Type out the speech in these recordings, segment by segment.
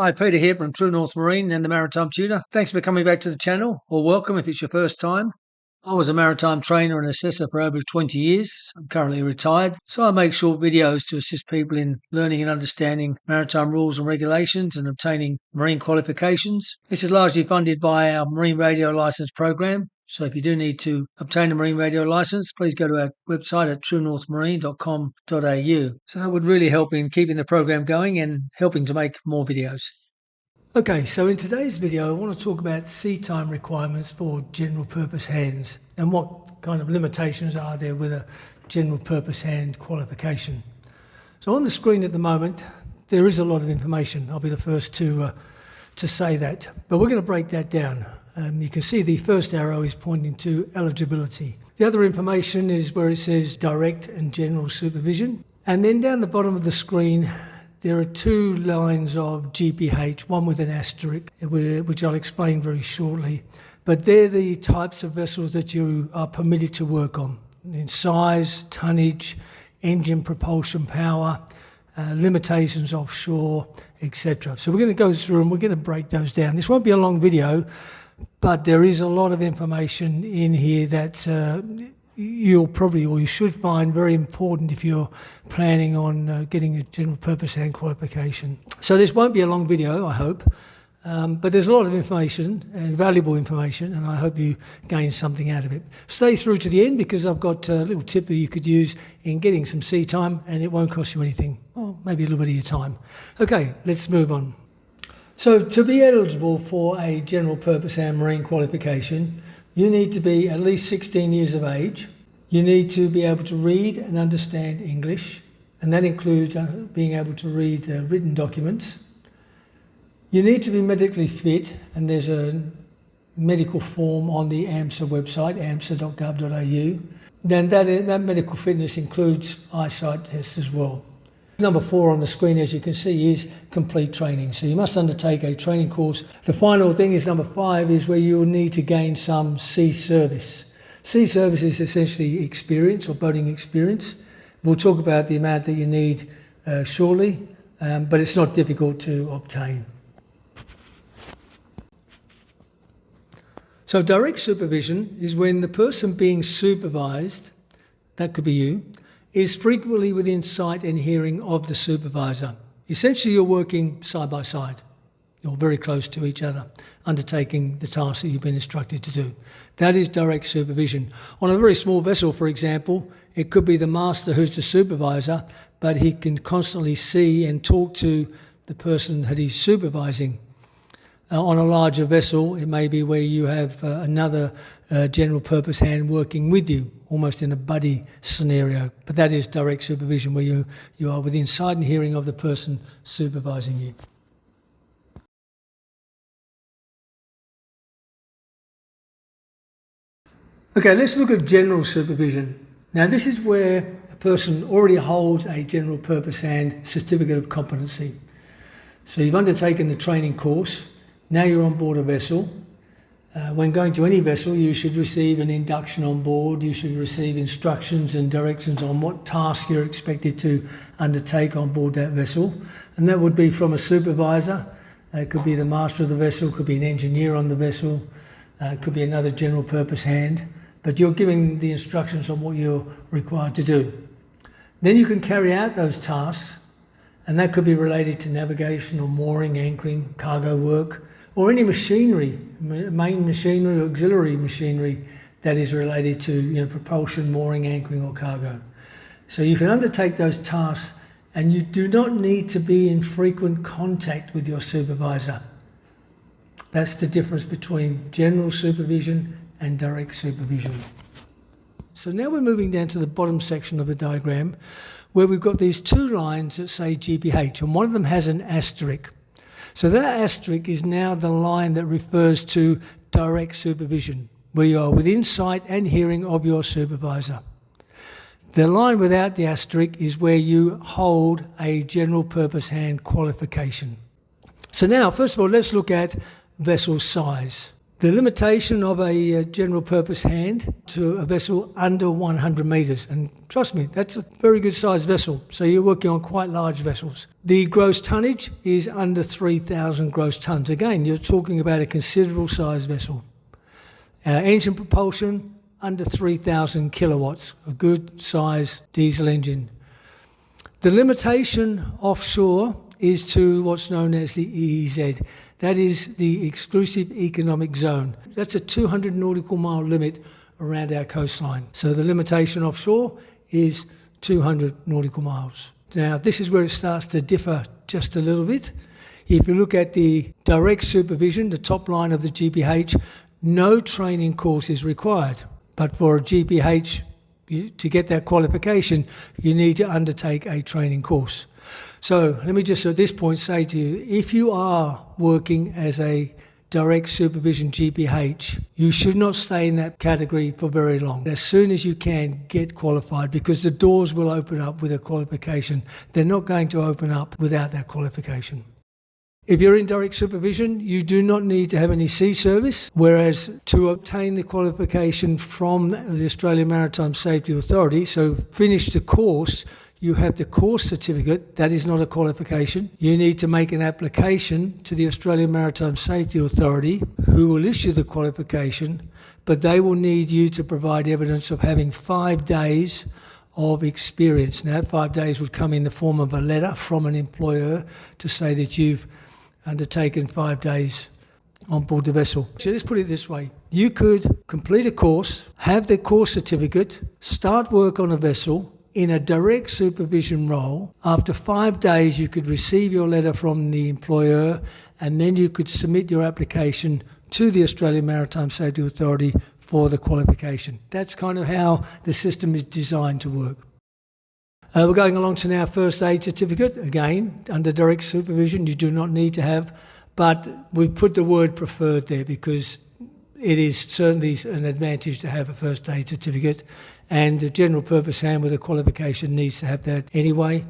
Hi, Peter here from True North Marine and the Maritime Tutor. Thanks for coming back to the channel, or welcome if it's your first time. I was a maritime trainer and assessor for over 20 years. I'm currently retired, so I make short videos to assist people in learning and understanding maritime rules and regulations and obtaining marine qualifications. This is largely funded by our Marine Radio Licence program. So if you do need to obtain a marine radio licence, please go to our website at truenorthmarine.com.au. So that would really help in keeping the program going and helping to make more videos. Okay, so in today's video, I want to talk about sea time requirements for general purpose hands and what kind of limitations are there with a general purpose hand qualification. So on the screen at the moment, there is a lot of information. I'll be the first to say that, but we're going to break that down. You can see the first arrow is pointing to eligibility. The other information is where it says direct and general supervision. And then down the bottom of the screen, there are two lines of GPH, one with an asterisk, which I'll explain very shortly. But they're the types of vessels that you are permitted to work on in size, tonnage, engine propulsion power, limitations offshore, etc. So we're going to go through and we're going to break those down. This won't be a long video, but there is a lot of information in here that you'll probably, or you should find very important if you're planning on getting a general purpose hand qualification. So this won't be a long video, I hope, but there's a lot of information and valuable information, and I hope you gain something out of it. Stay through to the end because I've got a little tip that you could use in getting some sea time, and it won't cost you anything, or maybe a little bit of your time. Okay, let's move on. So to be eligible for a general purpose and marine qualification, you need to be at least 16 years of age. You need to be able to read and understand English, and that includes being able to read written documents. You need to be medically fit, and there's a medical form on the AMSA website, amsa.gov.au. Then that medical fitness includes eyesight tests as well. Number 4 on the screen, as you can see, is complete training. So you must undertake a training course. The final thing is number 5, is where you will need to gain some sea service. Sea service is essentially experience or boating experience. We'll talk about the amount that you need shortly, but it's not difficult to obtain. So direct supervision is when the person being supervised, that could be you, is frequently within sight and hearing of the supervisor. Essentially, you're working side by side. You're very close to each other, undertaking the task that you've been instructed to do. That is direct supervision. On a very small vessel, for example, it could be the master who's the supervisor, but he can constantly see and talk to the person that he's supervising. On a larger vessel, it may be where you have another general purpose hand working with you, almost in a buddy scenario. But that is direct supervision, where you are within sight and hearing of the person supervising you. Okay, let's look at general supervision. Now, this is where a person already holds a general purpose hand certificate of competency. So you've undertaken the training course. Now you're on board a vessel. When going to any vessel, you should receive an induction on board. You should receive instructions and directions on what tasks you're expected to undertake on board that vessel. And that would be from a supervisor. It could be the master of the vessel, could be an engineer on the vessel, could be another general purpose hand. But you're giving the instructions on what you're required to do. Then you can carry out those tasks, and that could be related to navigation or mooring, anchoring, cargo work, or any machinery, main machinery or auxiliary machinery that is related to propulsion, mooring, anchoring or cargo. So you can undertake those tasks, and you do not need to be in frequent contact with your supervisor. That's the difference between general supervision and direct supervision. So now we're moving down to the bottom section of the diagram, where we've got these two lines that say GPH, and one of them has an asterisk. So that asterisk is now the line that refers to direct supervision, where you are within sight and hearing of your supervisor. The line without the asterisk is where you hold a general purpose hand qualification. So now, first of all, let's look at vessel size. The limitation of a general purpose hand to a vessel under 100 metres, and trust me, that's a very good sized vessel, so you're working on quite large vessels. The gross tonnage is under 3,000 gross tonnes. Again, you're talking about a considerable sized vessel. Engine propulsion under 3,000 kilowatts, a good size diesel engine. The limitation offshore is to what's known as the EEZ. That is the exclusive economic zone. That's a 200 nautical mile limit around our coastline. So the limitation offshore is 200 nautical miles. Now, this is where it starts to differ just a little bit. If you look at the direct supervision, the top line of the GPH, no training course is required. But for a GPH, to get that qualification, you need to undertake a training course. So let me just at this point say to you, if you are working as a direct supervision GPH, you should not stay in that category for very long. As soon as you can, get qualified, because the doors will open up with a qualification. They're not going to open up without that qualification. If you're in direct supervision, you do not need to have any sea service, whereas to obtain the qualification from the Australian Maritime Safety Authority, so finish the course, you have the course certificate. That is not a qualification. You need to make an application to the Australian Maritime Safety Authority, who will issue the qualification, but they will need you to provide evidence of having 5 days of experience. Now, 5 days would come in the form of a letter from an employer to say that you've undertaken 5 days on board the vessel. So let's put it this way. You could complete a course, have the course certificate, start work on a vessel in a direct supervision role. After 5 days, you could receive your letter from the employer, and then you could submit your application to the Australian Maritime Safety Authority for the qualification. That's kind of how the system is designed to work. We're going along to now first aid certificate. Again, under direct supervision, you do not need to have, but we put the word preferred there because it is certainly an advantage to have a first aid certificate, and a general purpose hand with a qualification needs to have that anyway.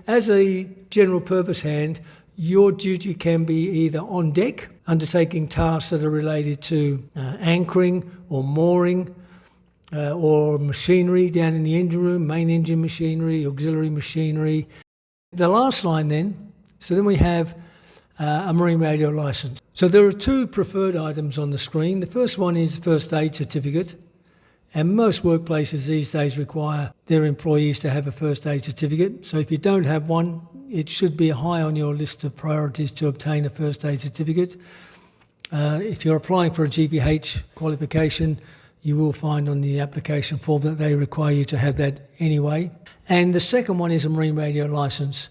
As a general purpose hand, your duty can be either on deck, undertaking tasks that are related to anchoring or mooring, or machinery down in the engine room, main engine machinery, auxiliary machinery. The last line then, so then we have a marine radio licence. So there are 2 preferred items on the screen. The first one is first aid certificate, and most workplaces these days require their employees to have a first aid certificate. So if you don't have one, it should be high on your list of priorities to obtain a first aid certificate. If you're applying for a GPH qualification, you will find on the application form that they require you to have that anyway. And the second one is a marine radio licence.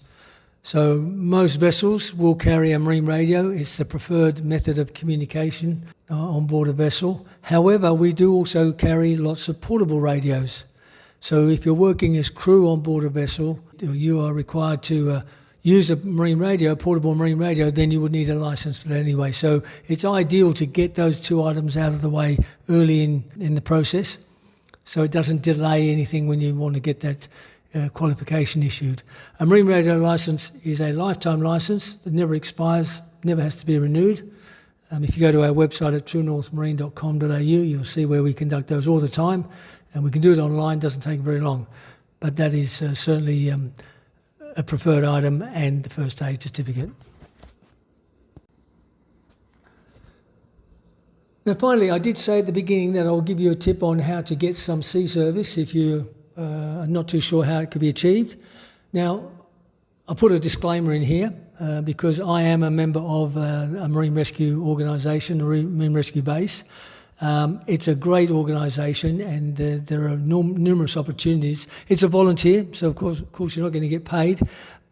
So most vessels will carry a marine radio. It's the preferred method of communication on board a vessel. However, we do also carry lots of portable radios. So if you're working as crew on board a vessel, you are required to use a marine radio, a portable marine radio, then you would need a licence for that anyway. So it's ideal to get those 2 items out of the way early in the process, so it doesn't delay anything when you want to get that qualification issued. A marine radio licence is a lifetime licence that never expires, never has to be renewed. If you go to our website at truenorthmarine.com.au, you'll see where we conduct those all the time, and we can do it online, doesn't take very long. But that is certainly a preferred item and the first aid certificate. Now finally, I did say at the beginning that I'll give you a tip on how to get some sea service if you are not too sure how it could be achieved. Now, I'll put a disclaimer in here because I am a member of a marine rescue organisation, a marine rescue base. It's a great organisation, and there are numerous opportunities. It's a volunteer, so of course you're not going to get paid,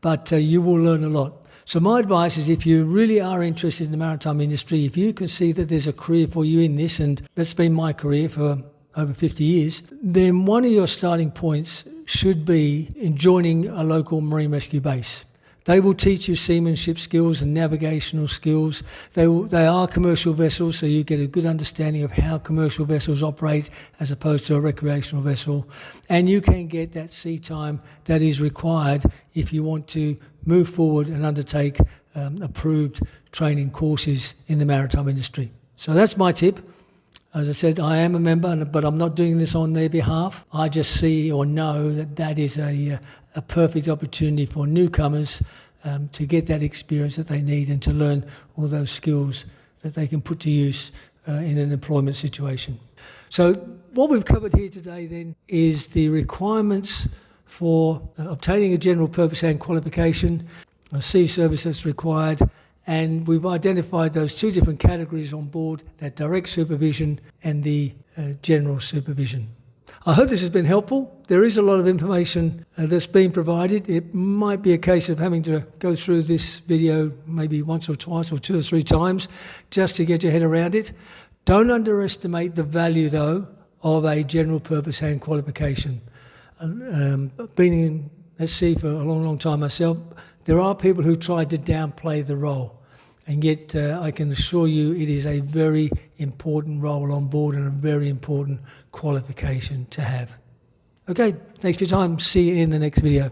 but you will learn a lot. So my advice is, if you really are interested in the maritime industry, if you can see that there's a career for you in this, and that's been my career for over 50 years, then one of your starting points should be in joining a local marine rescue base. They will teach you seamanship skills and navigational skills. They are commercial vessels, so you get a good understanding of how commercial vessels operate as opposed to a recreational vessel. And you can get that sea time that is required if you want to move forward and undertake approved training courses in the maritime industry. So that's my tip. As I said, I am a member, but I'm not doing this on their behalf. I just see or know that that is a perfect opportunity for newcomers to get that experience that they need and to learn all those skills that they can put to use in an employment situation. So what we've covered here today then is the requirements for obtaining a general purpose hand qualification, a C service that's required, and we've identified those two different categories on board, that direct supervision and the general supervision. I hope this has been helpful. There is a lot of information that's been provided. It might be a case of having to go through this video maybe once or twice or 2 or 3 times just to get your head around it. Don't underestimate the value, though, of a general purpose hand qualification. Being in at sea for a long, long time myself, there are people who try to downplay the role. And yet I can assure you it is a very important role on board and a very important qualification to have. Okay, thanks for your time. See you in the next video.